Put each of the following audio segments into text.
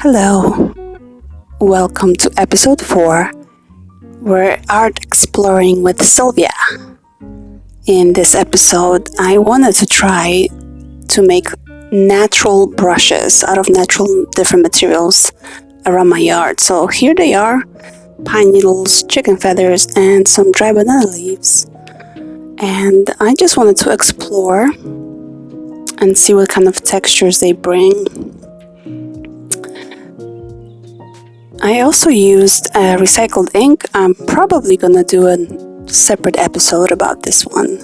Hello, welcome to episode 4. We're art exploring with Sylwia. In this episode, I wanted to try to make natural brushes out of natural different materials around my yard. So here they are, pine needles, chicken feathers, and some dry banana leaves. And I just wanted to explore and see what kind of textures they bring. I also used recycled ink. I'm probably gonna do a separate episode about this one.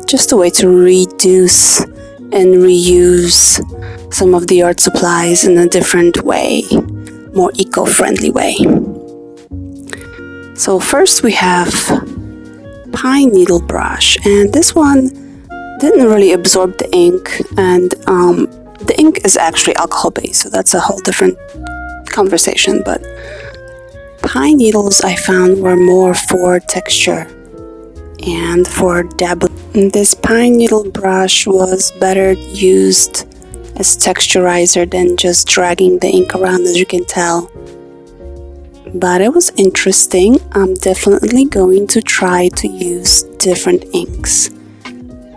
Just a way to reduce and reuse some of the art supplies in a different way, more eco-friendly way. So first we have pine needle brush, and this one didn't really absorb the ink, and the ink is actually alcohol based, so that's a whole different conversation. But pine needles I found were more for texture and for dabbling. This pine needle brush was better used as texturizer than just dragging the ink around, as you can tell. But it was interesting. I'm definitely going to try to use different inks.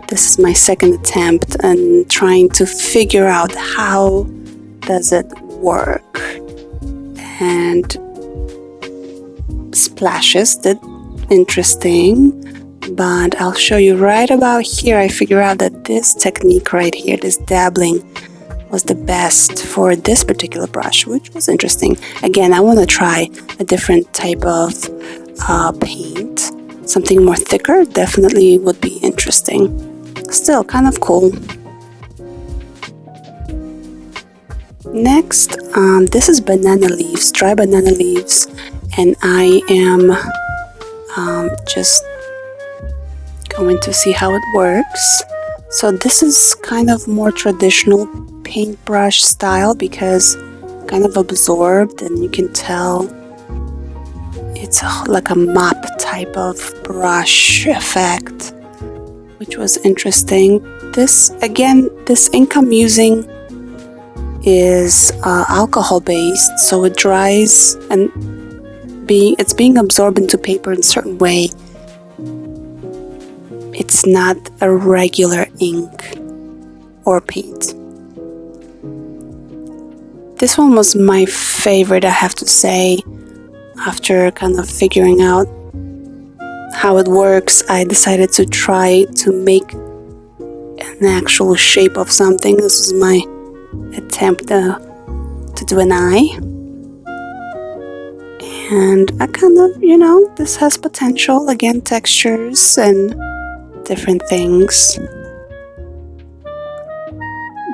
This is my second attempt and trying to figure out how does it work. And splashes did interesting, but I'll show you right about here. I figure out that this technique right here, this dabbling, was the best for this particular brush, which was interesting. Again, I want to try a different type of paint. Something more thicker definitely would be interesting. Still kind of cool. Next, this is banana leaves, dry banana leaves, and I am just going to see how it works. So this is kind of more traditional paintbrush style because kind of absorbed, and you can tell it's like a mop type of brush effect, which was interesting. This ink I'm using is alcohol based, so it dries and it's being absorbed into paper in a certain way. It's not a regular ink or paint. This one was my favorite, I have to say. After kind of figuring out how it works, I decided to try to make an actual shape of something. This is my attempt to do an eye, and I kind of, this has potential. Again, textures and different things.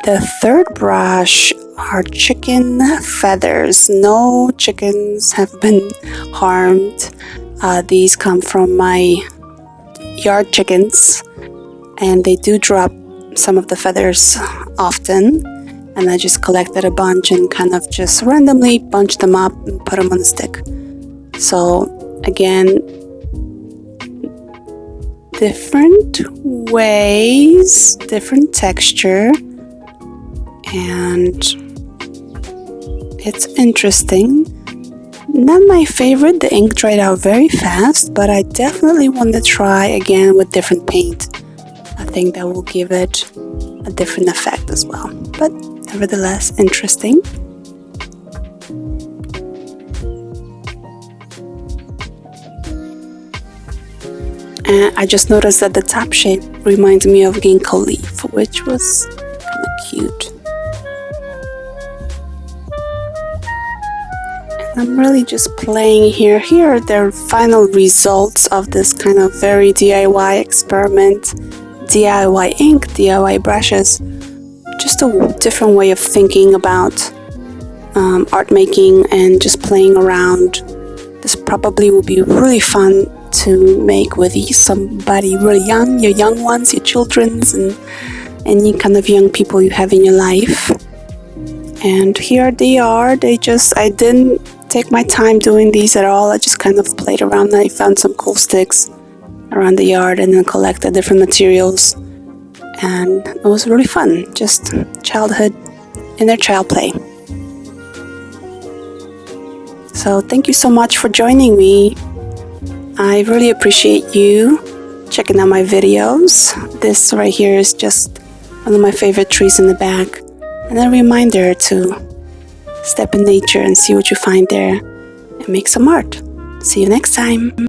The third brush are chicken feathers. No chickens have been harmed. These come from my yard chickens, and they do drop some of the feathers often. And I just collected a bunch and kind of just randomly bunched them up and put them on a stick. So again, different ways, different texture, and it's interesting. Not my favorite, the ink dried out very fast, but I definitely want to try again with different paint. I think that will give it a different effect as well, but nevertheless interesting. And I just noticed that the top shape reminds me of ginkgo leaf, which was kind of cute. And I'm really just playing here. Here are the final results of this kind of very DIY experiment. DIY ink, DIY brushes. Just a different way of thinking about art making and just playing around. This probably will be really fun to make with somebody really young, your young ones, your children's, and any kind of young people you have in your life. And here they are. I didn't take my time doing these at all. I just kind of played around. I found some cool sticks around the yard and then collected different materials. And it was really fun. Just childhood, inner child play. So thank you so much for joining me. I really appreciate you checking out my videos. This right here is just one of my favorite trees in the back, and a reminder to step in nature and see what you find there and make some art. See you next time.